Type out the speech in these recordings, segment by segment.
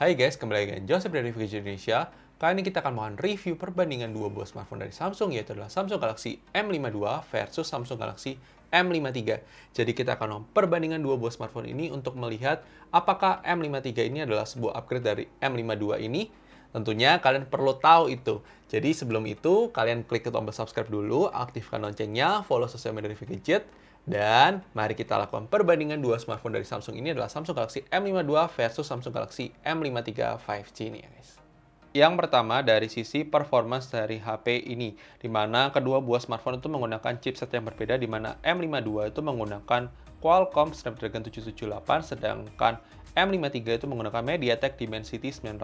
Hai guys, kembali lagi dengan Joseph dari Review Indonesia. Kali ini kita akan melakukan review perbandingan dua buah smartphone dari Samsung, yaitu adalah Samsung Galaxy M52 versus Samsung Galaxy M53. Jadi kita akan melakukan perbandingan dua buah smartphone ini untuk melihat apakah M53 ini adalah sebuah upgrade dari M52 ini. Tentunya kalian perlu tahu itu. Jadi sebelum itu, kalian klik tombol subscribe dulu, aktifkan loncengnya, follow sosial media Review Gadget, dan mari kita lakukan perbandingan dua smartphone dari Samsung ini adalah Samsung Galaxy M52 versus Samsung Galaxy M53 5G ini ya guys. Yang pertama dari sisi performance dari HP ini, di mana kedua buah smartphone itu menggunakan chipset yang berbeda, di mana M52 itu menggunakan Qualcomm Snapdragon 778, sedangkan M53 itu menggunakan MediaTek Dimensity 900.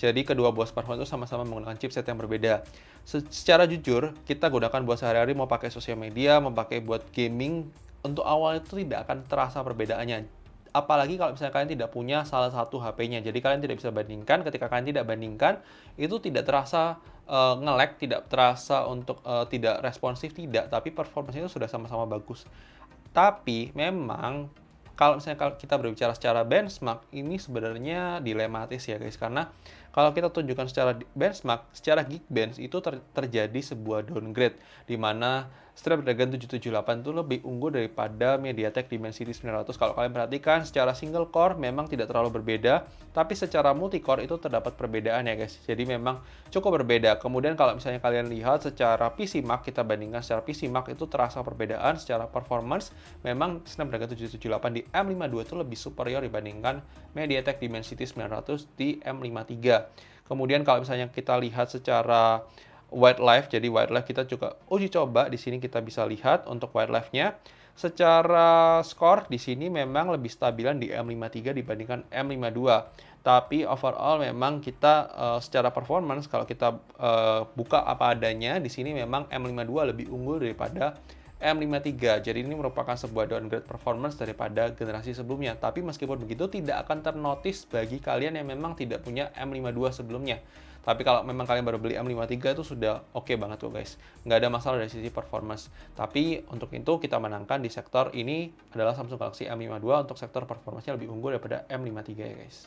Jadi kedua buah smartphone itu sama-sama menggunakan chipset yang berbeda. Secara jujur, kita gunakan buat sehari-hari, mau pakai sosial media, mau pakai buat gaming, untuk awal itu tidak akan terasa perbedaannya. Apalagi kalau misalnya kalian tidak punya salah satu HP-nya. Jadi kalian tidak bisa bandingkan. Ketika kalian tidak bandingkan, itu tidak terasa nge-lag, tidak terasa untuk tidak responsif, tidak. Tapi performanya itu sudah sama-sama bagus. Tapi memang kalau misalnya kita berbicara secara benchmark, ini sebenarnya dilematis ya guys. Karena kalau kita tunjukkan secara benchmark, secara Geekbench itu terjadi sebuah downgrade, di mana Snapdragon 778 itu lebih unggul daripada MediaTek Dimensity 900. Kalau kalian perhatikan, secara single core memang tidak terlalu berbeda, tapi secara multi-core itu terdapat perbedaan ya guys. Jadi memang cukup berbeda. Kemudian kalau misalnya kalian lihat secara PCmark, kita bandingkan secara PCmark itu terasa perbedaan secara performance. Memang Snapdragon 778 di M52 itu lebih superior dibandingkan MediaTek Dimensity 900 di M53. Kemudian kalau misalnya kita lihat secara wildlife, jadi wildlife kita juga uji coba. Di sini kita bisa lihat untuk wildlife-nya. Secara skor di sini memang lebih stabilan di M53 dibandingkan M52. Tapi overall memang kita secara performance, kalau kita buka apa adanya, di sini memang M52 lebih unggul daripada M53. Jadi ini merupakan sebuah downgrade performance daripada generasi sebelumnya. Tapi meskipun begitu, tidak akan ternotis bagi kalian yang memang tidak punya M52 sebelumnya. Tapi kalau memang kalian baru beli M53 itu sudah oke banget kok guys. Nggak ada masalah dari sisi performance. Tapi untuk itu kita menangkan di sektor ini adalah Samsung Galaxy M52 untuk sektor performanya lebih unggul daripada M53 ya guys.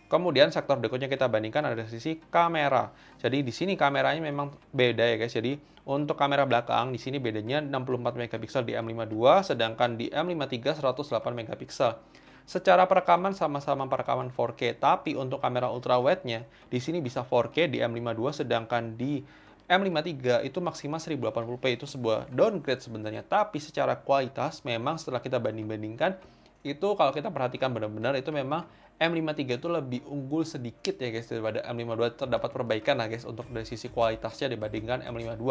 Kemudian sektor berikutnya kita bandingkan ada dari sisi kamera. Jadi di sini kameranya memang beda ya guys. Jadi untuk kamera belakang di sini bedanya 64 megapiksel di M52, sedangkan di M53 108 megapiksel. Secara perekaman sama-sama perekaman 4K, tapi untuk kamera ultrawide-nya di sini bisa 4K di M52, sedangkan di M53 itu maksimal 1080p. Itu sebuah downgrade sebenarnya, tapi secara kualitas memang setelah kita banding-bandingkan, itu kalau kita perhatikan benar-benar itu memang M53 itu lebih unggul sedikit ya guys daripada M52. Terdapat perbaikan lah guys untuk dari sisi kualitasnya dibandingkan M52.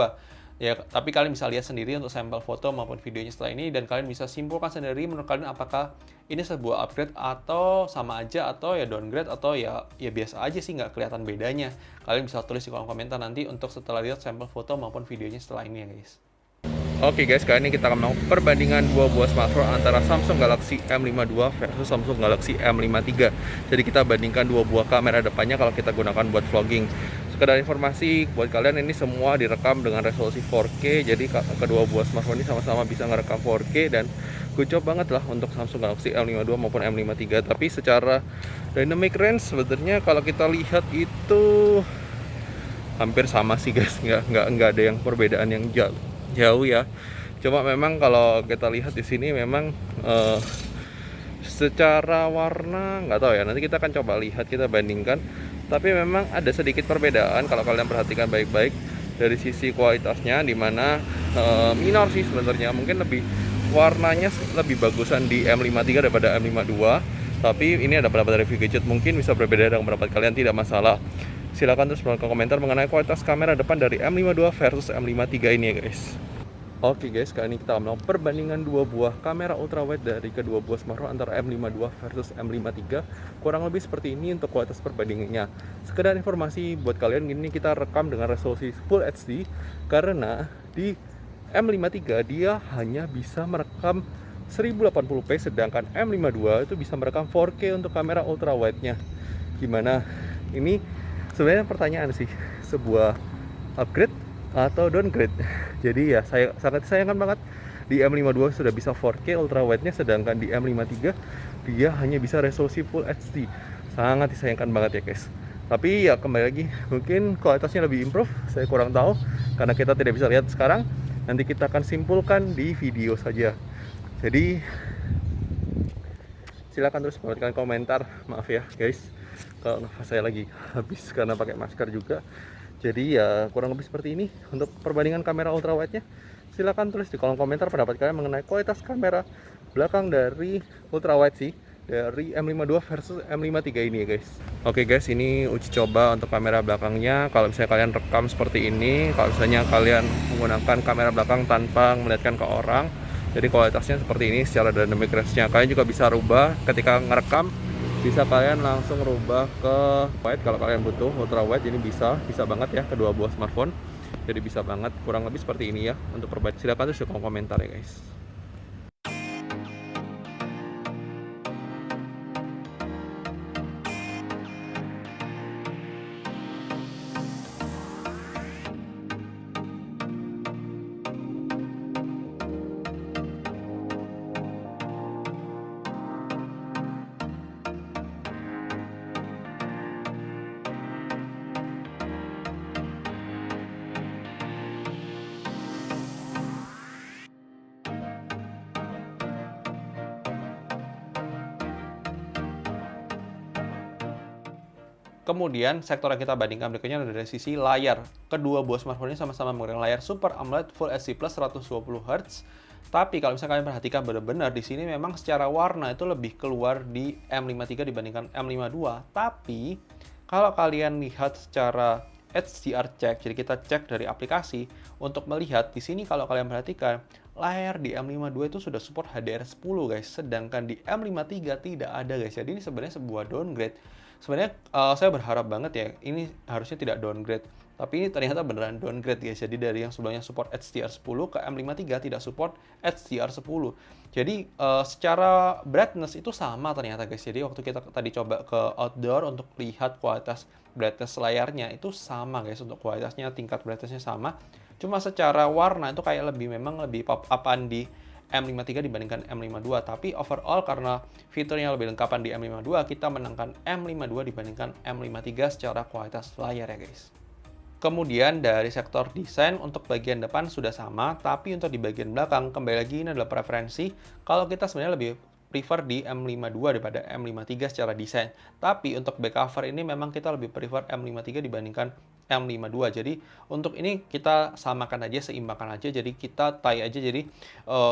Ya, tapi kalian bisa lihat sendiri untuk sampel foto maupun videonya setelah ini, dan kalian bisa simpulkan sendiri menurut kalian apakah ini sebuah upgrade atau sama aja, atau ya downgrade, atau ya biasa aja sih, nggak kelihatan bedanya. Kalian bisa tulis di kolom komentar nanti untuk setelah lihat sampel foto maupun videonya setelah ini ya guys. Oke guys, kali ini kita akan melakukan perbandingan dua buah smartphone antara Samsung Galaxy M52 versus Samsung Galaxy M53. Jadi kita bandingkan dua buah kamera depannya kalau kita gunakan buat vlogging. Sekedar informasi buat kalian, ini semua direkam dengan resolusi 4K. Jadi kedua buah smartphone ini sama-sama bisa ngerekam 4K, dan good job banget lah untuk Samsung Galaxy M52 maupun M53. Tapi secara dynamic range sebenarnya kalau kita lihat itu hampir sama sih guys, nggak ada yang perbedaan yang jauh ya. Cuma memang kalau kita lihat di sini memang secara warna nggak tahu ya, nanti kita akan coba lihat, kita bandingkan. Tapi memang ada sedikit perbedaan kalau kalian perhatikan baik-baik dari sisi kualitasnya, dimana minor sih sebenarnya. Mungkin lebih warnanya lebih bagusan di M53 daripada M52. Tapi ini ada pendapat review gadget, mungkin bisa berbeda dengan pendapat kalian, tidak masalah. Silahkan terus berikan komentar mengenai kualitas kamera depan dari M52 versus M53 ini ya guys. Oke guys, kali ini kita akan melakukan perbandingan dua buah kamera ultrawide dari kedua buah smartphone antara M52 versus M53. Kurang lebih seperti ini untuk kualitas perbandingannya. Sekedar informasi buat kalian, ini kita rekam dengan resolusi Full HD karena di M53 dia hanya bisa merekam 1080p, sedangkan M52 itu bisa merekam 4K untuk kamera ultrawide-nya. Gimana? Ini sebenarnya pertanyaan sih, sebuah upgrade atau downgrade. Jadi ya saya sangat disayangkan banget di M52 sudah bisa 4K ultrawide-nya, sedangkan di M53 dia hanya bisa resolusi Full HD. sangat disayangkan banget ya guys. Tapi ya kembali lagi, mungkin kualitasnya lebih improve, saya kurang tahu karena kita tidak bisa lihat sekarang. Nanti kita akan simpulkan di video saja. Jadi silakan terus memberikan komentar. Maaf ya guys kalau nafas saya lagi habis karena pakai masker juga. Jadi ya kurang lebih seperti ini untuk perbandingan kamera ultrawide nya. Silakan tulis di kolom komentar pendapat kalian mengenai kualitas kamera belakang dari ultrawide sih, dari M52 versus M53 ini ya guys. Oke guys, ini uji coba untuk kamera belakangnya. Kalau misalnya kalian rekam seperti ini, kalau misalnya kalian menggunakan kamera belakang tanpa melihatkan ke orang, jadi kualitasnya seperti ini secara dynamic range-nya. Kalian juga bisa rubah ketika ngerekam, bisa kalian langsung rubah ke wide kalau kalian butuh ultra wide. Ini bisa banget ya kedua buah smartphone. Jadi bisa banget, kurang lebih seperti ini ya untuk perbandingan. Silakan tulis di kolom komentar ya guys. Kemudian, sektor yang kita bandingkan berikutnya adalah dari sisi layar. Kedua buah smartphone ini sama-sama menggunakan layar Super AMOLED Full HD Plus 120 Hz. Tapi kalau misalnya kalian perhatikan benar-benar di sini memang secara warna itu lebih keluar di M53 dibandingkan M52. Tapi kalau kalian lihat secara HDR check, jadi kita cek dari aplikasi untuk melihat di sini kalau kalian perhatikan layar di M52 itu sudah support HDR10 guys, sedangkan di M53 tidak ada guys. Jadi ini sebenarnya sebuah downgrade. Sebenarnya saya berharap banget ya, ini harusnya tidak downgrade. Tapi ini ternyata beneran downgrade guys. Jadi dari yang sebelumnya support HDR10 ke M53 tidak support HDR10. Jadi secara brightness itu sama ternyata guys. Jadi waktu kita tadi coba ke outdoor untuk lihat kualitas brightness layarnya itu sama guys. Untuk kualitasnya, tingkat brightnessnya sama. Cuma secara warna itu kayak memang lebih pop-upan di M53 dibandingkan M52, tapi overall karena fiturnya lebih lengkapan di M52, kita menangkan M52 dibandingkan M53 secara kualitas layar ya guys. Kemudian dari sektor desain untuk bagian depan sudah sama, tapi untuk di bagian belakang kembali lagi ini adalah preferensi. Kalau kita sebenarnya lebih prefer di M52 daripada M53 secara desain. Tapi untuk back cover ini memang kita lebih prefer M53 dibandingkan M52. Jadi untuk ini kita samakan aja, seimbangkan aja. Jadi kita tie aja. Jadi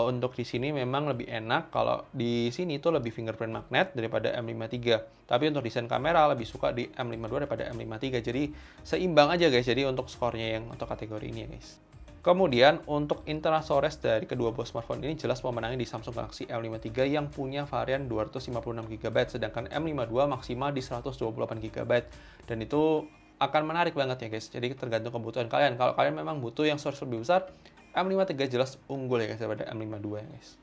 untuk di sini memang lebih enak. Kalau di sini itu lebih fingerprint magnet daripada M53. Tapi untuk desain kamera lebih suka di M52 daripada M53. Jadi seimbang aja guys. Jadi untuk skornya yang untuk kategori ini ya guys. Kemudian untuk internal storage dari kedua buah smartphone ini jelas pemenangnya di Samsung Galaxy M53 yang punya varian 256GB, sedangkan M52 maksimal di 128GB. Dan itu akan menarik banget ya guys. Jadi tergantung kebutuhan kalian. Kalau kalian memang butuh yang storage lebih besar, M53 jelas unggul ya guys daripada M52 ya guys.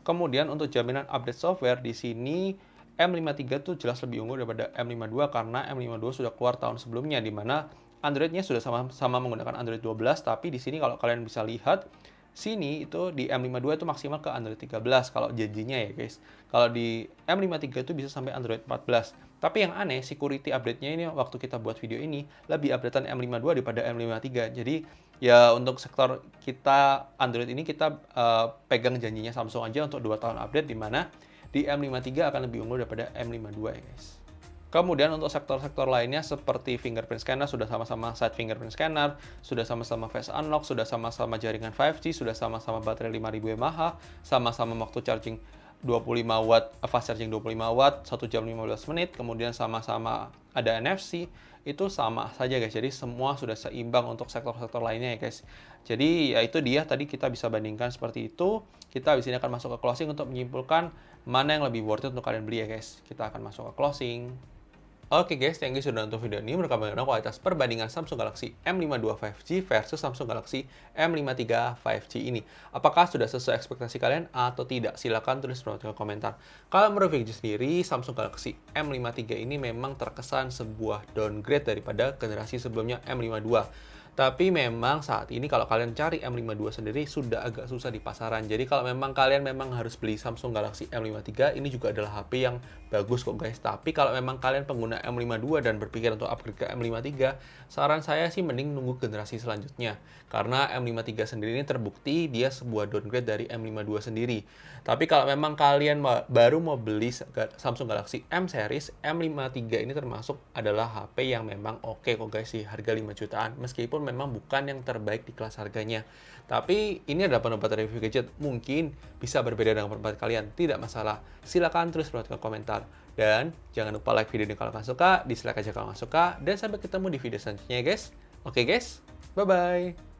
Kemudian untuk jaminan update software di sini M53 tuh jelas lebih unggul daripada M52 karena M52 sudah keluar tahun sebelumnya, di mana Android-nya sudah sama-sama menggunakan Android 12, tapi di sini kalau kalian bisa lihat, sini itu di M52 itu maksimal ke Android 13 kalau janjinya ya guys. Kalau di M53 itu bisa sampai Android 14. Tapi yang aneh, security update-nya ini waktu kita buat video ini lebih updatean M52 daripada M53. Jadi ya untuk sektor kita Android ini kita pegang janjinya Samsung aja untuk 2 tahun update, di mana di M53 akan lebih unggul daripada M52 ya guys. Kemudian untuk sektor-sektor lainnya seperti fingerprint scanner, sudah sama-sama side fingerprint scanner, sudah sama-sama face unlock, sudah sama-sama jaringan 5G, sudah sama-sama baterai 5000 mAh, sama-sama waktu charging 25 watt, fast charging 25 watt, 1 jam 15 menit, kemudian sama-sama ada NFC, itu sama saja guys. Jadi semua sudah seimbang untuk sektor-sektor lainnya ya guys. Jadi ya itu dia tadi kita bisa bandingkan seperti itu. Kita di sini akan masuk ke closing untuk menyimpulkan mana yang lebih worth it untuk kalian beli ya guys. Kita akan masuk ke closing. Oke guys, thank you sudah nonton video ini. Menurut kalian kualitas perbandingan Samsung Galaxy M52 5G versus Samsung Galaxy M53 5G ini. Apakah sudah sesuai ekspektasi kalian atau tidak? Silahkan tulis di komentar. Kalau menurut video sendiri, Samsung Galaxy M53 ini memang terkesan sebuah downgrade daripada generasi sebelumnya M52. Tapi memang saat ini kalau kalian cari M52 sendiri sudah agak susah di pasaran. Jadi kalau memang kalian harus beli Samsung Galaxy M53, ini juga adalah HP yang bagus kok guys. Tapi kalau memang kalian pengguna M52 dan berpikir untuk upgrade ke M53, saran saya sih mending nunggu generasi selanjutnya. Karena M53 sendiri ini terbukti dia sebuah downgrade dari M52 sendiri. Tapi kalau memang kalian baru mau beli Samsung Galaxy M series, M53 ini termasuk adalah HP yang memang oke kok guys sih, harga 5 jutaan. Meskipun memang bukan yang terbaik di kelas harganya. Tapi ini adalah pendapat review gadget, mungkin bisa berbeda dengan pendapat kalian, tidak masalah. Silakan tulis ke komentar. Dan jangan lupa like video ini kalau kalian suka, dislike aja kalau nggak suka, dan sampai ketemu di video selanjutnya ya guys. Oke guys, bye-bye.